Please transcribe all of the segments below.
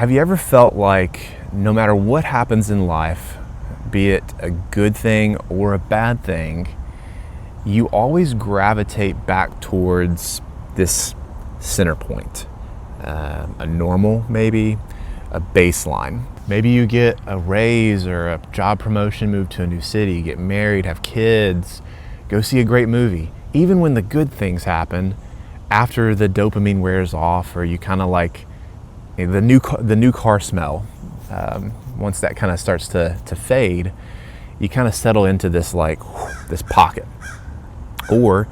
Have you ever felt like no matter what happens in life, be it a good thing or a bad thing, you always gravitate back towards this center point, a normal, maybe a baseline. Maybe you get a raise or a job promotion, move to a new city, get married, have kids, go see a great movie. Even when the good things happen, after the dopamine wears off, or you kind of like the new car smell, once that kind of starts to fade, you kind of settle into this this pocket. Or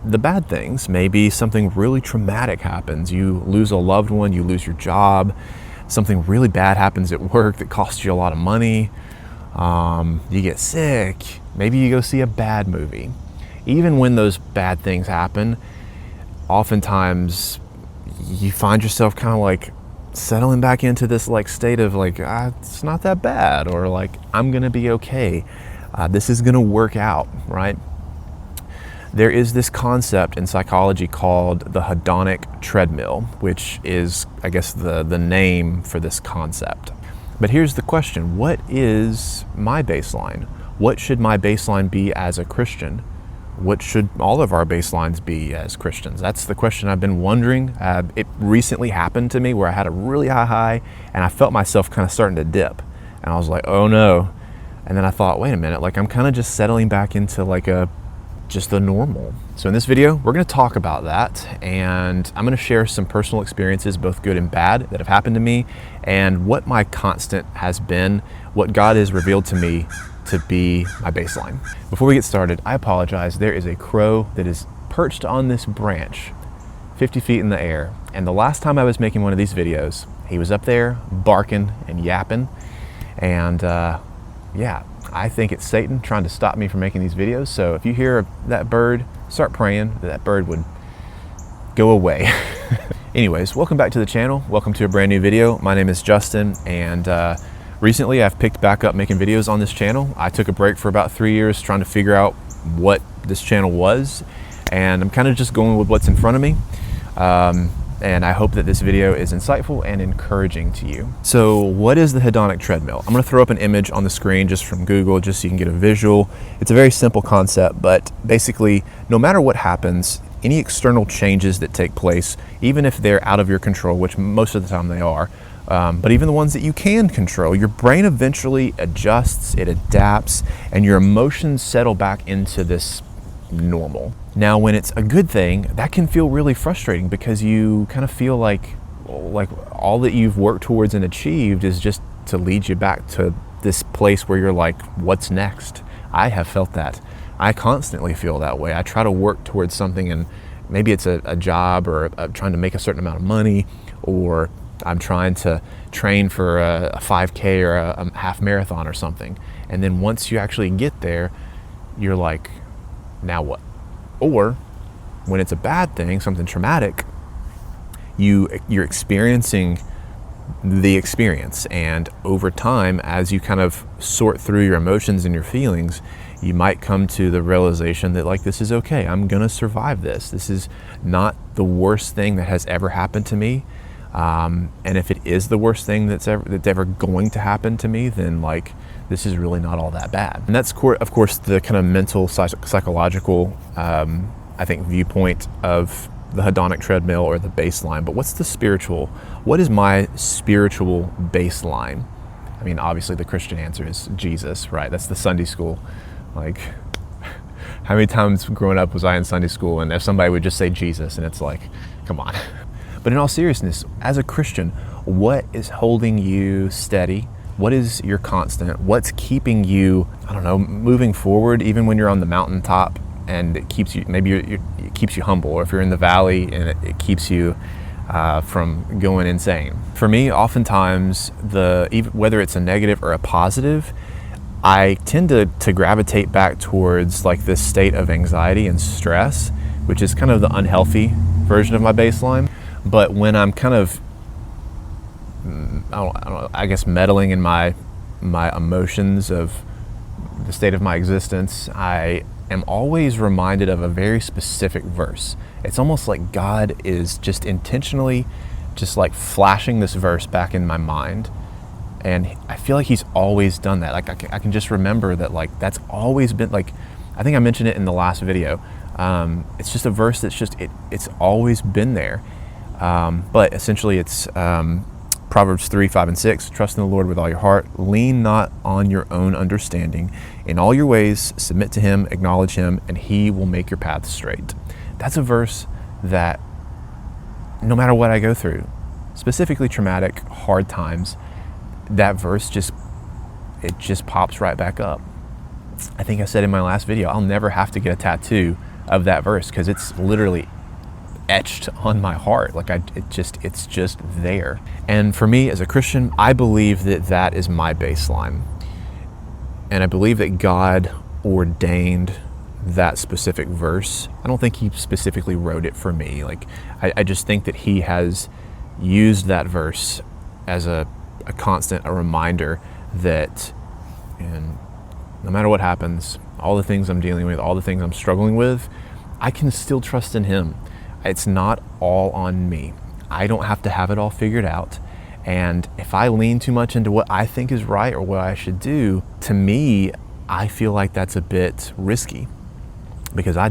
the bad things, maybe something really traumatic happens. You lose a loved one, you lose your job, something really bad happens at work that costs you a lot of money, you get sick, maybe you go see a bad movie. Even when those bad things happen, oftentimes you find yourself kind of like settling back into this state of it's not that bad, or I'm gonna be okay, this is gonna work out, right? There is this concept in psychology called the hedonic treadmill, which is, I guess, the name for this concept. But here's the question: what is my baseline? What should my baseline be as a Christian? What should all of our baselines be as Christians? That's the question I've been wondering. It recently happened to me where I had a really high and I felt myself kind of starting to dip. And I was like, oh no. And then I thought, wait a minute, I'm kind of just settling back into just the normal. So in this video, we're gonna talk about that, and I'm gonna share some personal experiences, both good and bad, that have happened to me, and what my constant has been, what God has revealed to me to be my baseline. Before we get started, I apologize. There is a crow that is perched on this branch 50 feet in the air. And the last time I was making one of these videos, he was up there barking and yapping. And yeah, I think it's Satan trying to stop me from making these videos. So if you hear that bird, start praying that bird would go away. Anyways, welcome back to the channel. Welcome to a brand new video. My name is Justin, and recently I've picked back up making videos on this channel. I took a break for about 3 years trying to figure out what this channel was, and I'm kind of just going with what's in front of me. And I hope that this video is insightful and encouraging to you. So what is the hedonic treadmill? I'm gonna throw up an image on the screen just from Google, just so you can get a visual. It's a very simple concept, but basically, no matter what happens, any external changes that take place, even if they're out of your control, which most of the time they are, but even the ones that you can control, your brain eventually adjusts, it adapts, and your emotions settle back into this normal. Now, when it's a good thing, that can feel really frustrating because you kind of feel like all that you've worked towards and achieved is just to lead you back to this place where you're like, what's next? I have felt that. I constantly feel that way. I try to work towards something, and maybe it's a job, or trying to make a certain amount of money, or I'm trying to train for a 5K or a half marathon or something. And then once you actually get there, you're like, now what? Or when it's a bad thing, something traumatic, you're experiencing the experience. And over time, as you kind of sort through your emotions and your feelings, you might come to the realization that this is okay. I'm gonna survive this. This is not the worst thing that has ever happened to me. And if it is the worst thing that's ever going to happen to me, then this is really not all that bad. And that's of course the kind of mental, psychological, I think, viewpoint of the hedonic treadmill, or the baseline. But what's the spiritual? What is my spiritual baseline? I mean, obviously the Christian answer is Jesus, right? That's the Sunday school. How many times growing up was I in Sunday school, and if somebody would just say Jesus, and it's like, come on. But in all seriousness, as a Christian, what is holding you steady? What is your constant? What's keeping you, I don't know, moving forward even when you're on the mountaintop, and it keeps you, maybe it keeps you humble, or if you're in the valley and it keeps you from going insane. For me, oftentimes, whether it's a negative or a positive, I tend to gravitate back towards this state of anxiety and stress, which is kind of the unhealthy version of my baseline. But when I'm kind of, I guess, meddling in my emotions of the state of my existence, I am always reminded of a very specific verse. It's almost like God is just intentionally just like flashing this verse back in my mind. And I feel like he's always done that. Like I can just remember that, like, that's always been, like, I think I mentioned it in the last video. It's just a verse that's just, it's always been there. But essentially it's Proverbs 3, 5, and 6. Trust in the Lord with all your heart. Lean not on your own understanding. In all your ways, submit to him, acknowledge him, and he will make your paths straight. That's a verse that no matter what I go through, specifically traumatic, hard times, that verse just pops right back up. I think I said in my last video, I'll never have to get a tattoo of that verse because it's literally etched on my heart. Like it's just there. And for me as a Christian, I believe that that is my baseline. And I believe that God ordained that specific verse. I don't think he specifically wrote it for me. Like I just think that he has used that verse as a constant, a reminder that, and no matter what happens, all the things I'm dealing with, all the things I'm struggling with, I can still trust in him. It's not all on me. I don't have to have it all figured out. And if I lean too much into what I think is right or what I should do, to me, I feel like that's a bit risky because I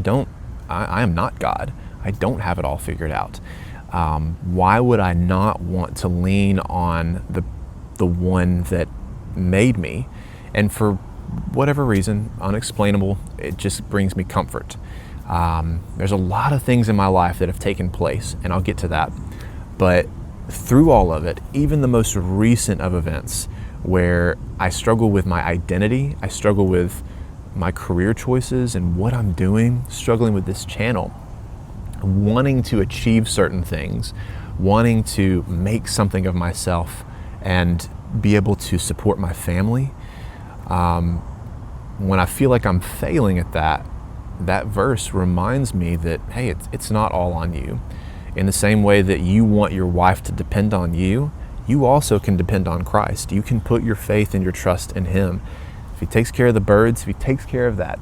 am not God. I don't have it all figured out. Why would I not want to lean on the one that made me? And for whatever reason, unexplainable, it just brings me comfort. There's a lot of things in my life that have taken place, and I'll get to that. But through all of it, even the most recent of events where I struggle with my identity, I struggle with my career choices and what I'm doing, struggling with this channel, wanting to achieve certain things, wanting to make something of myself and be able to support my family. When I feel like I'm failing at that verse reminds me that, hey, it's not all on you. In the same way that you want your wife to depend on you, you also can depend on Christ. You can put your faith and your trust in him. If he takes care of the birds, if he takes care of that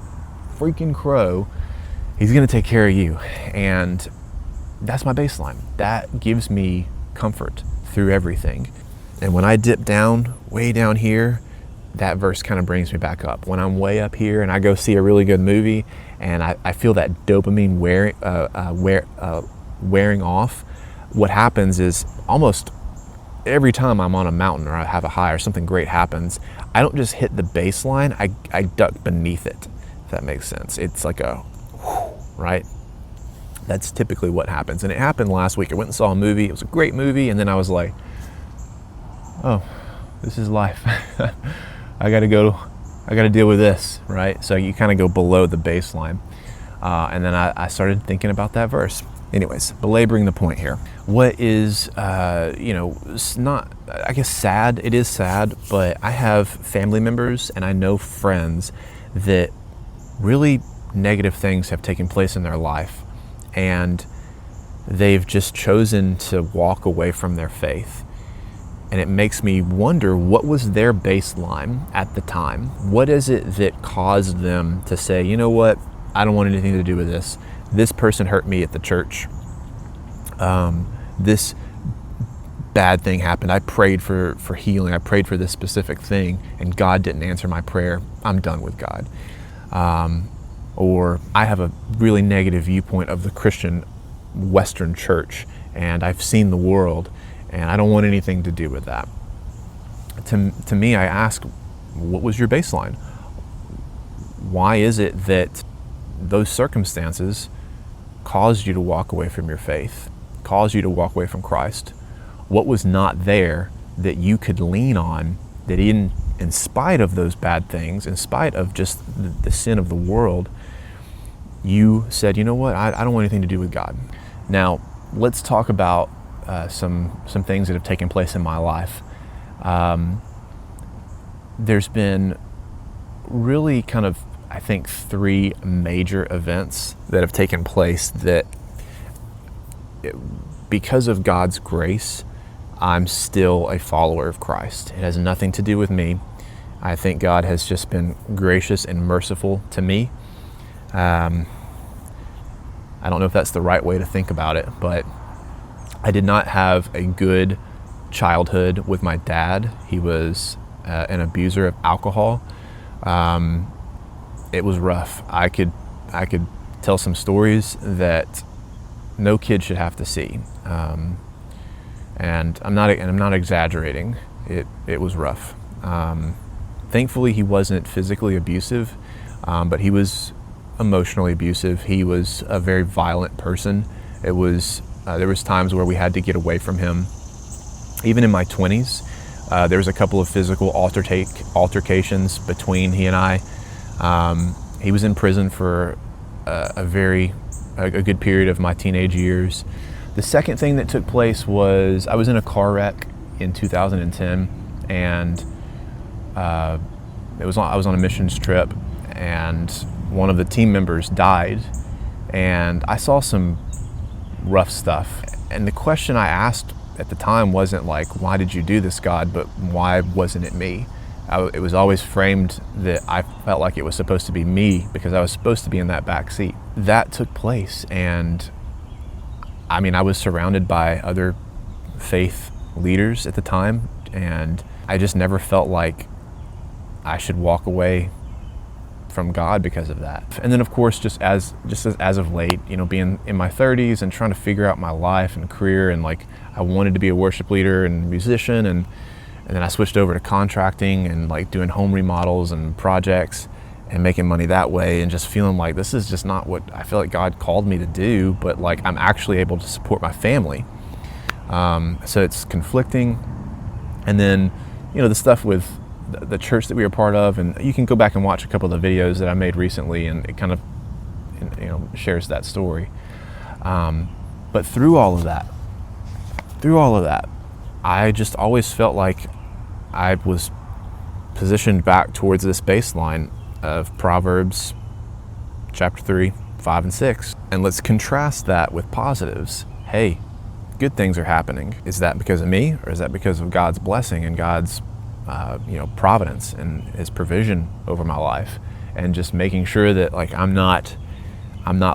freaking crow, he's going to take care of you. And that's my baseline. That gives me comfort through everything. And when I dip down, way down here, that verse kind of brings me back up. When I'm way up here and I go see a really good movie and I feel that dopamine wearing off, what happens is almost every time I'm on a mountain or I have a high or something great happens, I don't just hit the baseline, I duck beneath it, if that makes sense. It's like a whew, right? That's typically what happens. And it happened last week. I went and saw a movie. It was a great movie. And then I was like, oh, this is life. I got to deal with this, right? So you kind of go below the baseline. And then I started thinking about that verse. Anyways, belaboring the point here. What is, not, I guess sad, it is sad, but I have family members and I know friends that really negative things have taken place in their life and they've just chosen to walk away from their faith. And it makes me wonder, what was their baseline at the time? What is it that caused them to say, you know what, I don't want anything to do with this. This person hurt me at the church. This bad thing happened. I prayed for healing. I prayed for this specific thing and God didn't answer my prayer. I'm done with God. Or I have a really negative viewpoint of the Christian Western church and I've seen the world and I don't want anything to do with that. To me, I ask, what was your baseline? Why is it that those circumstances caused you to walk away from your faith, caused you to walk away from Christ? What was not there that you could lean on, that in spite of those bad things, in spite of just the sin of the world, you said, you know what, I don't want anything to do with God. Now, let's talk about some things that have taken place in my life. There's been really kind of, I think, 3 major events that have taken place that, because of God's grace, I'm still a follower of Christ. It has nothing to do with me. I think God has just been gracious and merciful to me. I don't know if that's the right way to think about it, but I did not have a good childhood with my dad. He was an abuser of alcohol. It was rough. I could tell some stories that no kid should have to see, and I'm not exaggerating. It was rough. Thankfully, he wasn't physically abusive, but he was emotionally abusive. He was a very violent person. There was times where we had to get away from him. Even in my 20s, there was a couple of physical altercations between he and I. He was in prison for a good period of my teenage years. The second thing that took place was I was in a car wreck in 2010, and I was on a missions trip, and one of the team members died, and I saw some rough stuff. And the question I asked at the time wasn't like, why did you do this, God, but why wasn't it me? It was always framed that I felt like it was supposed to be me because I was supposed to be in that back seat. That took place, and I mean, I was surrounded by other faith leaders at the time, and I just never felt like I should walk away from God because of that. And then, of course, just as of late, you know, being in my 30s and trying to figure out my life and career, and like I wanted to be a worship leader and musician, and then I switched over to contracting and like doing home remodels and projects and making money that way, and just feeling like this is just not what I feel like God called me to do, but like I'm actually able to support my family. So it's conflicting. And then, you know, the stuff with the church that we were part of, and you can go back and watch a couple of the videos that I made recently, and it kind of, you know, shares that story. But through all of that, I just always felt like I was positioned back towards this baseline of Proverbs chapter 3, 5, and 6. And let's contrast that with positives. Hey, good things are happening. Is that because of me, or is that because of God's blessing and God's providence and His provision over my life? And just making sure that like I'm not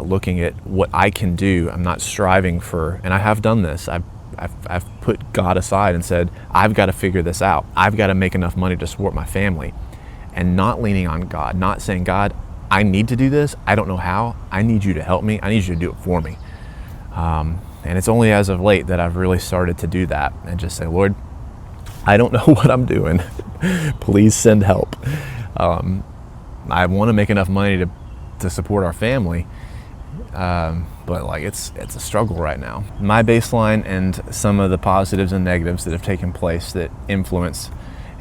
looking at what I can do. I'm not striving for, and I have done this. I've put God aside and said, I've got to figure this out. I've got to make enough money to support my family, and not leaning on God, not saying, God, I need to do this. I don't know how. I need you to help me. I need you to do it for me. And it's only as of late that I've really started to do that and just say, Lord, I don't know what I'm doing. Please send help. I want to make enough money to support our family. But like it's a struggle right now. My baseline and some of the positives and negatives that have taken place that influence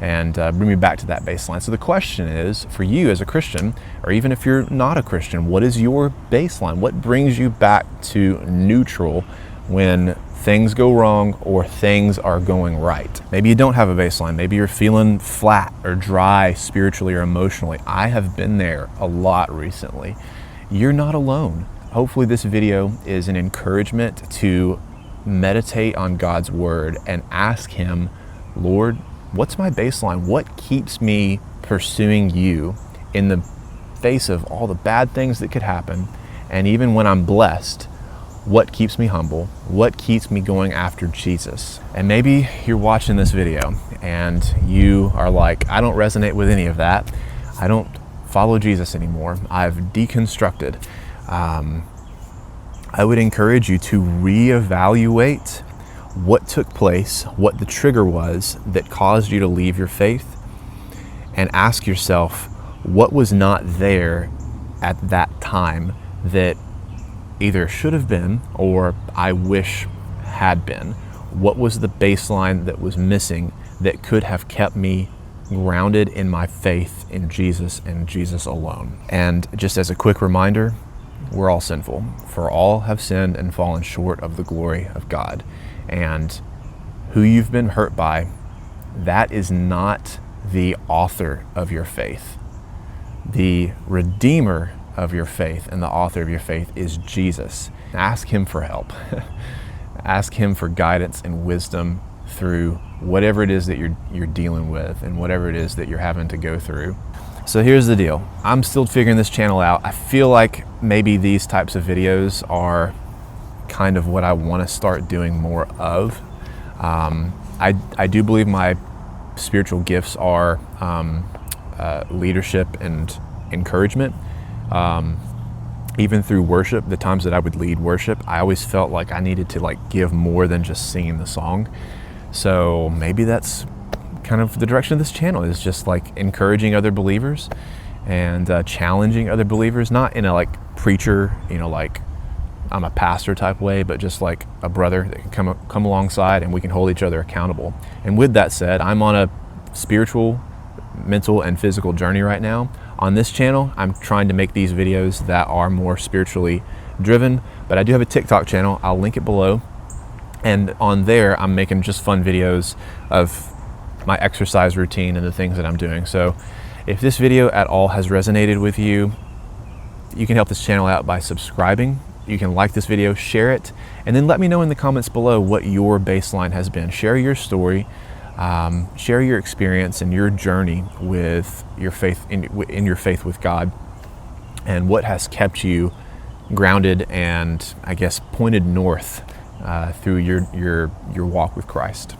and bring me back to that baseline. So the question is, for you as a Christian, or even if you're not a Christian, what is your baseline? What brings you back to neutral when things go wrong or things are going right? Maybe you don't have a baseline. Maybe you're feeling flat or dry spiritually or emotionally. I have been there a lot recently. You're not alone. Hopefully this video is an encouragement to meditate on God's word and ask Him, Lord, what's my baseline? What keeps me pursuing you in the face of all the bad things that could happen? And even when I'm blessed, what keeps me humble? What keeps me going after Jesus? And maybe you're watching this video and you are like, I don't resonate with any of that. I don't follow Jesus anymore. I've deconstructed. I would encourage you to reevaluate what took place, what the trigger was that caused you to leave your faith, and ask yourself, what was not there at that time that either should have been or I wish had been? What was the baseline that was missing that could have kept me grounded in my faith in Jesus and Jesus alone? And just as a quick reminder, we're all sinful, for all have sinned and fallen short of the glory of God. And who you've been hurt by, that is not the author of your faith. The Redeemer of your faith and the author of your faith is Jesus. Ask Him for help. Ask Him for guidance and wisdom through whatever it is that you're dealing with and whatever it is that you're having to go through. So here's the deal. I'm still figuring this channel out. I feel like maybe these types of videos are kind of what I want to start doing more of. I do believe my spiritual gifts are leadership and encouragement. Even through worship, the times that I would lead worship, I always felt like I needed to like give more than just singing the song. So maybe that's kind of the direction of this channel, is just like encouraging other believers and challenging other believers, not in a like preacher, like I'm a pastor type way, but just like a brother that can come alongside and we can hold each other accountable. And with that said, I'm on a spiritual, mental, and physical journey right now. On this channel, I'm trying to make these videos that are more spiritually driven, but I do have a TikTok channel. I'll link it below. And on there, I'm making just fun videos of my exercise routine and the things that I'm doing. So if this video at all has resonated with you, you can help this channel out by subscribing. You can like this video, share it, and then let me know in the comments below what your baseline has been. Share your story, share your experience and your journey with your faith in your faith with God, and what has kept you grounded and I guess pointed north through your walk with Christ.